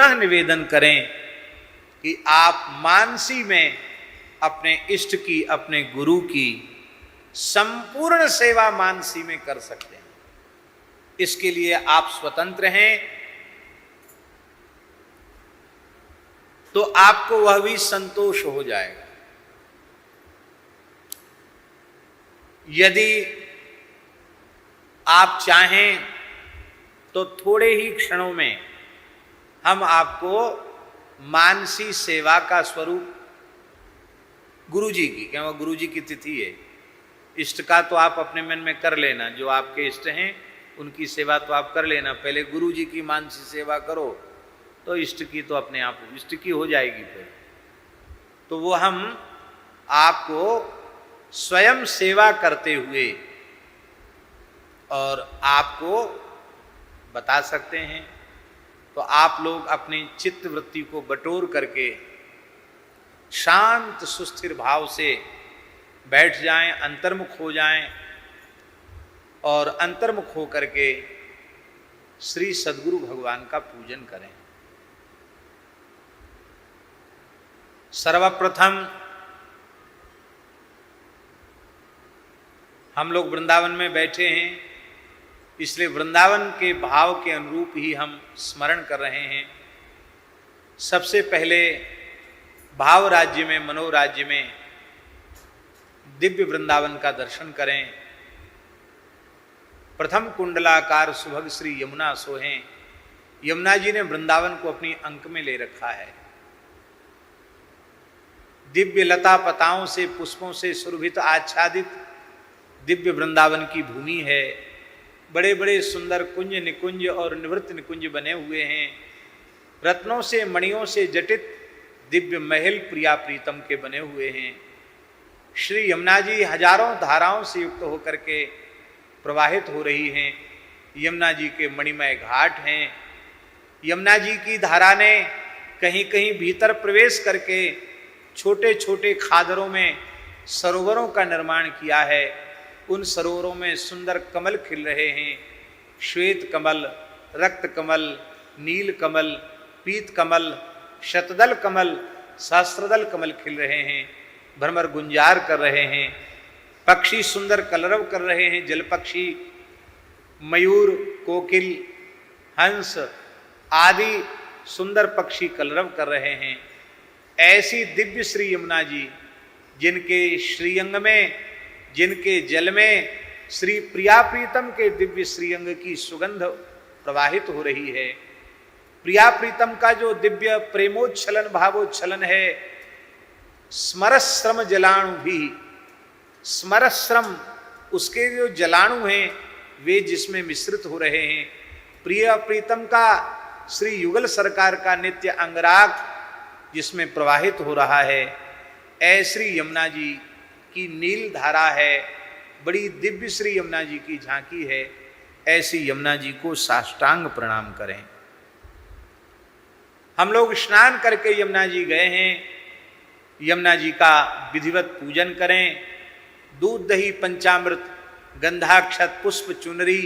पुनः निवेदन करें कि आप मानसी में अपने इष्ट की, अपने गुरु की संपूर्ण सेवा मानसी में कर सकते हैं। इसके लिए आप स्वतंत्र हैं, तो आपको वह भी संतोष हो जाएगा। यदि आप चाहें तो थोड़े ही क्षणों में हम आपको मानसी सेवा का स्वरूप गुरु जी की, क्या वो गुरु जी की तिथि है, इष्ट का तो आप अपने मन में कर लेना, जो आपके इष्ट हैं उनकी सेवा तो आप कर लेना, पहले गुरु जी की मानसी सेवा करो तो इष्ट की तो अपने आप इष्ट की हो जाएगी। फिर तो वो हम आपको स्वयं सेवा करते हुए और आपको बता सकते हैं। तो आप लोग अपनी चित्त वृत्ति को बटोर करके शांत सुस्थिर भाव से बैठ जाएं, अंतर्मुख हो जाएं और अंतर्मुख हो करके श्री सद्गुरु भगवान का पूजन करें। सर्वप्रथम हम लोग वृंदावन में बैठे हैं, इसलिए वृंदावन के भाव के अनुरूप ही हम स्मरण कर रहे हैं। सबसे पहले भाव राज्य में, मनोराज्य में दिव्य वृंदावन का दर्शन करें। प्रथम कुंडलाकार सुभग श्री यमुना सोहें। यमुना जी ने वृंदावन को अपनी अंक में ले रखा है। दिव्य लता पताओं से, पुष्पों से सुरभित आच्छादित दिव्य वृंदावन की भूमि है। बड़े बड़े सुंदर कुंज निकुंज और निवृत्त निकुंज बने हुए हैं। रत्नों से, मणियों से जटित दिव्य महल प्रिया प्रीतम के बने हुए हैं। श्री यमुना जी हजारों धाराओं से युक्त होकर के प्रवाहित हो रही हैं। यमुना जी के मणिमय घाट हैं। यमुना जी की धारा ने कहीं कहीं भीतर प्रवेश करके छोटे छोटे खादरों में सरोवरों का निर्माण किया है। उन सरोवरों में सुंदर कमल खिल रहे हैं। श्वेत कमल, रक्त कमल, नील कमल, पीत कमल, शतदल कमल, सहस्त्रदल कमल खिल रहे हैं, भ्रमर गुंजार कर रहे हैं। पक्षी सुंदर कलरव कर रहे हैं। जल पक्षी, मयूर, कोकिल, हंस आदि सुंदर पक्षी कलरव कर रहे हैं। ऐसी दिव्य श्री यमुना जी, जिनके श्रीअंग में, जिनके जल में श्री प्रिया प्रीतम के दिव्य श्रीअंग की सुगंध प्रवाहित हो रही है। प्रिया प्रीतम का जो दिव्य प्रेमोच्छलन भावोच्छलन है, स्मरश्रम जलाणु भी, स्मरश्रम उसके जो जलाणु हैं वे जिसमें मिश्रित हो रहे हैं। प्रिया प्रीतम का श्री युगल सरकार का नित्य अंगराग जिसमें प्रवाहित हो रहा है। ऐसी यमुना जी की नील धारा है। बड़ी दिव्य श्री यमुना जी की झांकी है। ऐसी यमुना जी को साष्टांग प्रणाम करें। हम लोग स्नान करके यमुना जी गए हैं। यमुना जी का विधिवत पूजन करें। दूध दही पंचामृत, गंधाक्षत, पुष्प, चुनरी,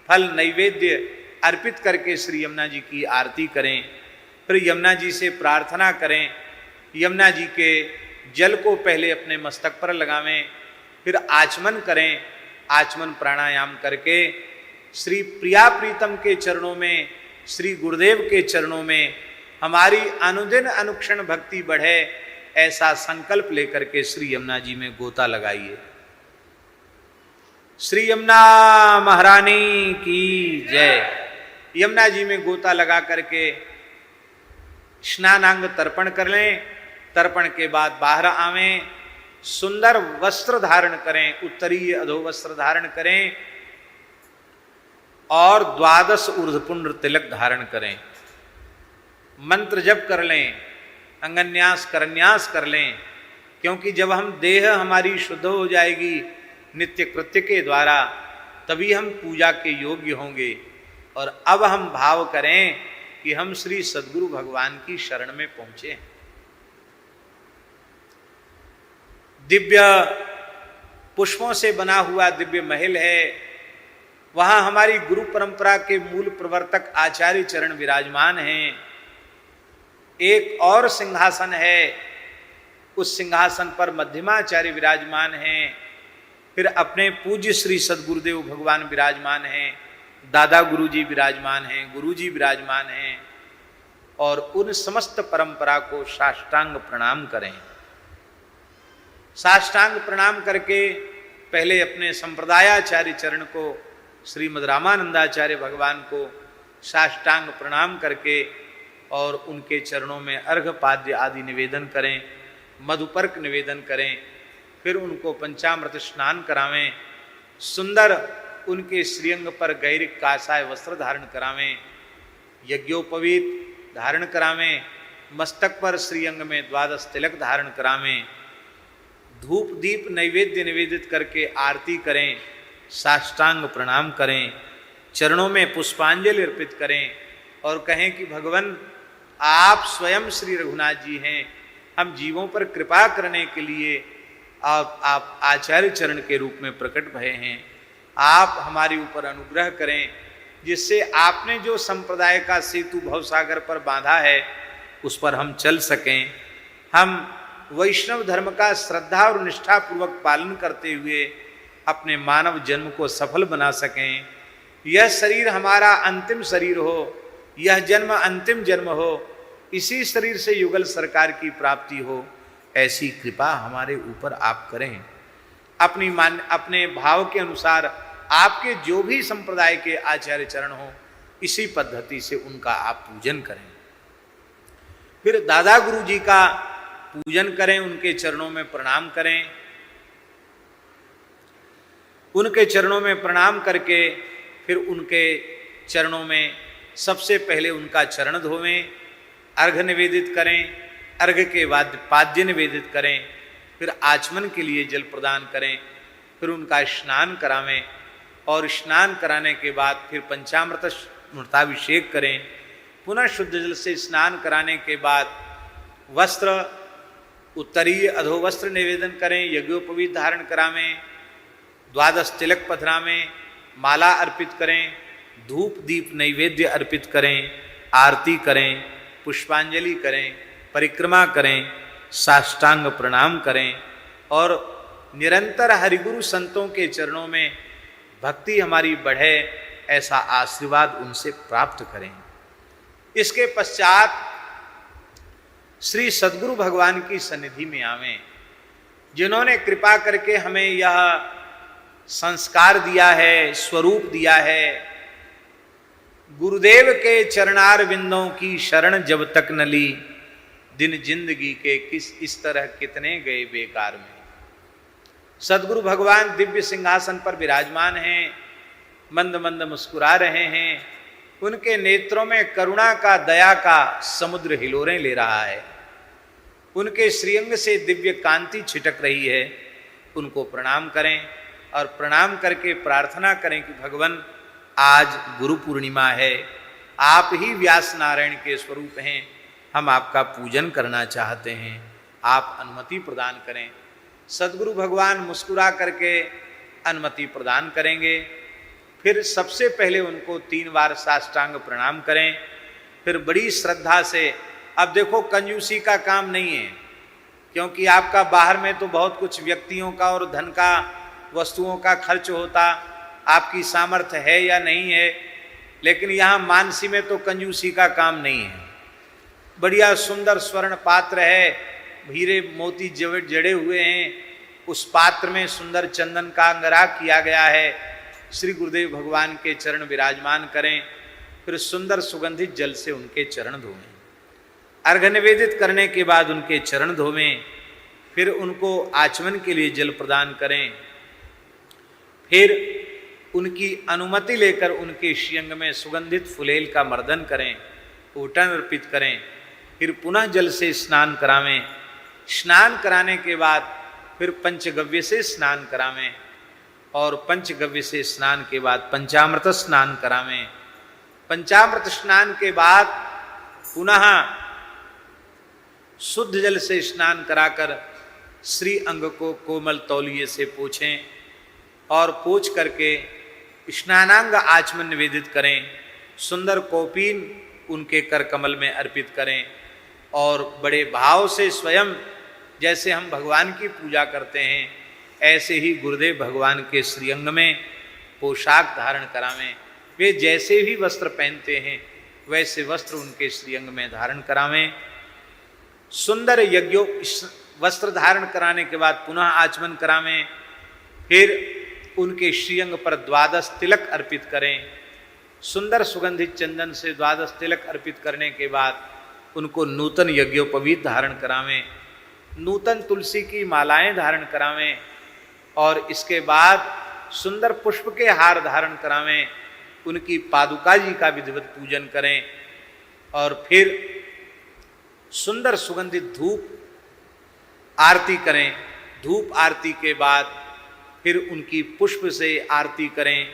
फल नैवेद्य अर्पित करके श्री यमुना जी की आरती करें। फिर यमुना जी से प्रार्थना करें। यमुना जी के जल को पहले अपने मस्तक पर लगावें, फिर आचमन करें। आचमन प्राणायाम करके श्री प्रिया प्रीतम के चरणों में, श्री गुरुदेव के चरणों में हमारी अनुदिन अनुक्षण भक्ति बढ़े, ऐसा संकल्प लेकर के श्री यमुना जी में गोता लगाइए। श्री यमुना महारानी की जय। यमुना जी में गोता लगा करके स्नानांग तर्पण कर लें। तर्पण के बाद बाहर आवें, सुंदर वस्त्र धारण करें, उत्तरीय अधोवस्त्र धारण करें और 12 ऊर्ध्वपुंड्र तिलक धारण करें। मंत्र जप कर लें, अंगन्यास करन्यास कर लें, क्योंकि जब हम देह हमारी शुद्ध हो जाएगी नित्य कृत्य के द्वारा, तभी हम पूजा के योग्य होंगे। और अब हम भाव करें कि हम श्री सद्गुरु भगवान की शरण में पहुंचे हैं। दिव्य पुष्पों से बना हुआ दिव्य महल है। वहां हमारी गुरु परंपरा के मूल प्रवर्तक आचार्य चरण विराजमान हैं। एक और सिंहासन है, उस सिंहासन पर मध्यमाचार्य विराजमान हैं, फिर अपने पूज्य श्री सद्गुरुदेव भगवान विराजमान हैं, दादा गुरुजी विराजमान हैं, गुरुजी विराजमान हैं, और उन समस्त परंपरा को साष्टांग प्रणाम करें। साष्टांग प्रणाम करके पहले अपने संप्रदायाचार्य चरण को, श्रीमद् रामानंदाचार्य भगवान को साष्टांग प्रणाम करके और उनके चरणों में अर्घपाद्य आदि निवेदन करें, मधुपर्क निवेदन करें, फिर उनको पंचामृत स्नान करावें, सुंदर उनके श्रीअंग पर गैरिक कासाय वस्त्र धारण करावें, यज्ञोपवीत धारण करावें, मस्तक पर श्रीअंग में द्वादश तिलक धारण करावें, धूप दीप नैवेद्य निवेदित करके आरती करें, साष्टांग प्रणाम करें, चरणों में पुष्पांजलि अर्पित करें और कहें कि भगवान आप स्वयं श्री रघुनाथ जी हैं, हम जीवों पर कृपा करने के लिए आप आचार्य चरण के रूप में प्रकट भये हैं, आप हमारे ऊपर अनुग्रह करें, जिससे आपने जो संप्रदाय का सेतु भवसागर पर बांधा है उस पर हम चल सकें, हम वैष्णव धर्म का श्रद्धा और निष्ठा पूर्वक पालन करते हुए अपने मानव जन्म को सफल बना सकें, यह शरीर हमारा अंतिम शरीर हो, यह जन्म अंतिम जन्म हो, इसी शरीर से युगल सरकार की प्राप्ति हो, ऐसी कृपा हमारे ऊपर आप करें। अपने भाव के अनुसार आपके जो भी संप्रदाय के आचार्य चरण हो, इसी पद्धति से उनका आप पूजन करें। फिर दादा गुरु जी का पूजन करें, उनके चरणों में प्रणाम करें, उनके चरणों में प्रणाम करके फिर उनके चरणों में सबसे पहले उनका चरण धोवें, अर्घ निवेदित करें, अर्घ के बाद पाद्य निवेदित करें, फिर आचमन के लिए जल प्रदान करें, फिर उनका स्नान करावें और स्नान कराने के बाद फिर पंचामृताभिषेक करें। पुनः शुद्ध जल से स्नान कराने के बाद वस्त्र, उत्तरीय अधोवस्त्र निवेदन करें, यज्ञोपवीत धारण करावें, द्वादश तिलक पधरावें, माला अर्पित करें, धूप दीप नैवेद्य अर्पित करें, आरती करें, पुष्पांजलि करें, परिक्रमा करें, साष्टांग प्रणाम करें और निरंतर हरिगुरु संतों के चरणों में भक्ति हमारी बढ़े, ऐसा आशीर्वाद उनसे प्राप्त करें। इसके पश्चात श्री सद्गुरु भगवान की सन्निधि में आवें, जिन्होंने कृपा करके हमें यह संस्कार दिया है, स्वरूप दिया है। गुरुदेव के चरणार बिंदों की शरण जब तक न ली, दिन जिंदगी के इस तरह कितने गए बेकार में। सद्गुरु भगवान दिव्य सिंहासन पर विराजमान हैं, मंद मंद मुस्कुरा रहे हैं, उनके नेत्रों में करुणा का, दया का समुद्र हिलोरें ले रहा है, उनके श्रीअंग से दिव्य कांति छिटक रही है। उनको प्रणाम करें और प्रणाम करके प्रार्थना करें कि भगवान आज गुरु पूर्णिमा है, आप ही व्यास नारायण के स्वरूप हैं, हम आपका पूजन करना चाहते हैं, आप अनुमति प्रदान करें। सद्गुरु भगवान मुस्कुरा करके अनुमति प्रदान करेंगे। फिर सबसे पहले उनको 3 बार साष्टांग प्रणाम करें, फिर बड़ी श्रद्धा से, अब देखो कंजूसी का काम नहीं है, क्योंकि आपका बाहर में तो बहुत कुछ व्यक्तियों का और धन का, वस्तुओं का खर्च होता, आपकी सामर्थ्य है या नहीं है, लेकिन यहाँ मानसी में तो कंजूसी का काम नहीं है। बढ़िया सुंदर स्वर्ण पात्र है, हीरे मोती जड़े हुए हैं, उस पात्र में सुंदर चंदन का अंगराग किया गया है। श्री गुरुदेव भगवान के चरण विराजमान करें, फिर सुंदर सुगंधित जल से उनके चरण धोवें, अर्घ निवेदित करने के बाद उनके चरण धोवें, फिर उनको आचमन के लिए जल प्रदान करें, फिर उनकी अनुमति लेकर उनके श्रीअंग में सुगंधित फुलेल का मर्दन करें, ऊटन अर्पित करें, फिर पुनः जल से स्नान करावें। स्नान कराने के बाद फिर पंचगव्य से स्नान करावें और पंचगव्य से स्नान के बाद पंचामृत स्नान करावें। पंचामृत स्नान के बाद पुनः शुद्ध जल से स्नान कराकर श्री अंग को कोमल तौलिए से पोछें और पोछ करके स्नानांग आचमन निवेदित करें। सुंदर कौपीन उनके कर कमल में अर्पित करें। और बड़े भाव से स्वयं जैसे हम भगवान की पूजा करते हैं ऐसे ही गुरुदेव भगवान के श्रीअंग में पोशाक धारण करावें। वे जैसे भी वस्त्र पहनते हैं वैसे वस्त्र उनके श्रीअंग में धारण करावें। सुंदर यज्ञो वस्त्र धारण कराने के बाद पुनः आचमन करावें। फिर उनके श्रीअंग पर 12 तिलक अर्पित करें। सुंदर सुगंधित चंदन से 12 तिलक अर्पित करने के बाद उनको नूतन यज्ञोपवीत धारण करावें, नूतन तुलसी की मालाएं धारण करावें और इसके बाद सुंदर पुष्प के हार धारण करावें। उनकी पादुका जी का विधिवत पूजन करें और फिर सुंदर सुगंधित धूप आरती करें। धूप आरती के बाद फिर उनकी पुष्प से आरती करें,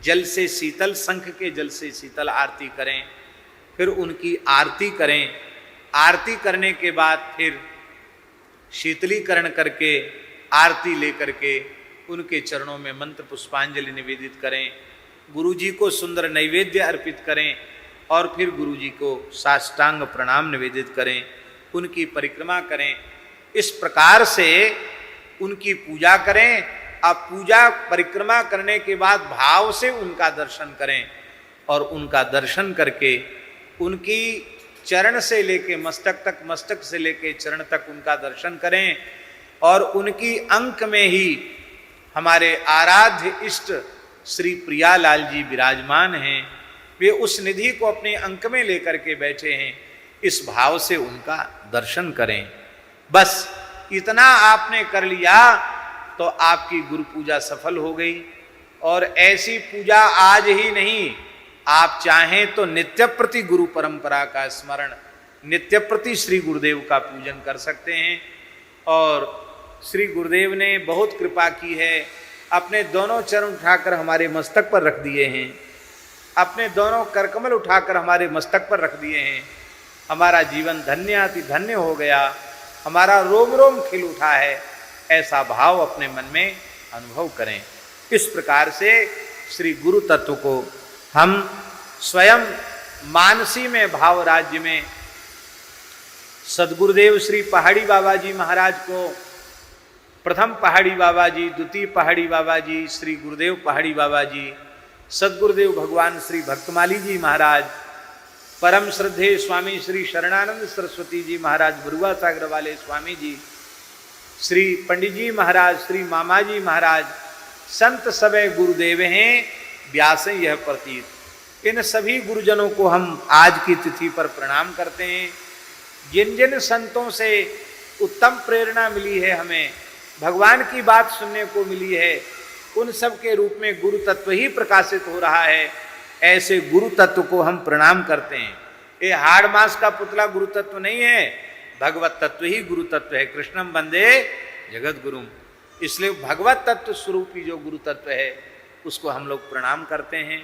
जल से शीतल, शंख के जल से शीतल आरती करें। फिर उनकी आरती करें। आरती करने के बाद फिर शीतलीकरण करके आरती लेकर के उनके चरणों में मंत्र पुष्पांजलि निवेदित करें। गुरुजी को सुंदर नैवेद्य अर्पित करें और फिर गुरुजी को साष्टांग प्रणाम निवेदित करें, उनकी परिक्रमा करें। इस प्रकार से उनकी पूजा करें। अब पूजा परिक्रमा करने के बाद भाव से उनका दर्शन करें और उनका दर्शन करके उनकी चरण से लेके मस्तक तक, मस्तक से लेके चरण तक उनका दर्शन करें और उनकी अंक में ही हमारे आराध्य इष्ट श्री प्रियालाल जी विराजमान हैं। वे उस निधि को अपने अंक में लेकर के बैठे हैं। इस भाव से उनका दर्शन करें। बस इतना आपने कर लिया तो आपकी गुरु पूजा सफल हो गई। और ऐसी पूजा आज ही नहीं, आप चाहें तो नित्य प्रति गुरु परंपरा का स्मरण, नित्य प्रति श्री गुरुदेव का पूजन कर सकते हैं। और श्री गुरुदेव ने बहुत कृपा की है, अपने दोनों चरण उठाकर हमारे मस्तक पर रख दिए हैं, अपने दोनों करकमल उठाकर हमारे मस्तक पर रख दिए हैं। हमारा जीवन धन्य अति धन्य हो गया, हमारा रोम रोम खिल उठा है, ऐसा भाव अपने मन में अनुभव करें। इस प्रकार से श्री गुरु तत्व को हम स्वयं मानसी में भाव राज्य में सदगुरुदेव श्री पहाड़ी बाबा जी महाराज को, प्रथम पहाड़ी बाबा जी, द्वितीय पहाड़ी बाबा जी, श्री गुरुदेव पहाड़ी बाबा जी, सदगुरुदेव भगवान श्री भक्तमाली जी महाराज, परम श्रद्धेय स्वामी श्री शरणानंद सरस्वती जी महाराज बरुआ सागर वाले स्वामी जी, श्री पंडित जी महाराज, श्री मामा जी महाराज, संत सबे गुरुदेव हैं व्यास यह प्रतीत। इन सभी गुरुजनों को हम आज की तिथि पर प्रणाम करते हैं। जिन जिन संतों से उत्तम प्रेरणा मिली है, हमें भगवान की बात सुनने को मिली है, उन सब के रूप में गुरु तत्व ही प्रकाशित हो रहा है। ऐसे गुरु तत्व को हम प्रणाम करते हैं। ये हाड़ मास का पुतला गुरु तत्व नहीं है, भगवत तत्व ही गुरु तत्व है। कृष्णम वंदे जगत गुरुम। इसलिए भगवत तत्व स्वरूपी जो गुरु तत्व है उसको हम लोग प्रणाम करते हैं।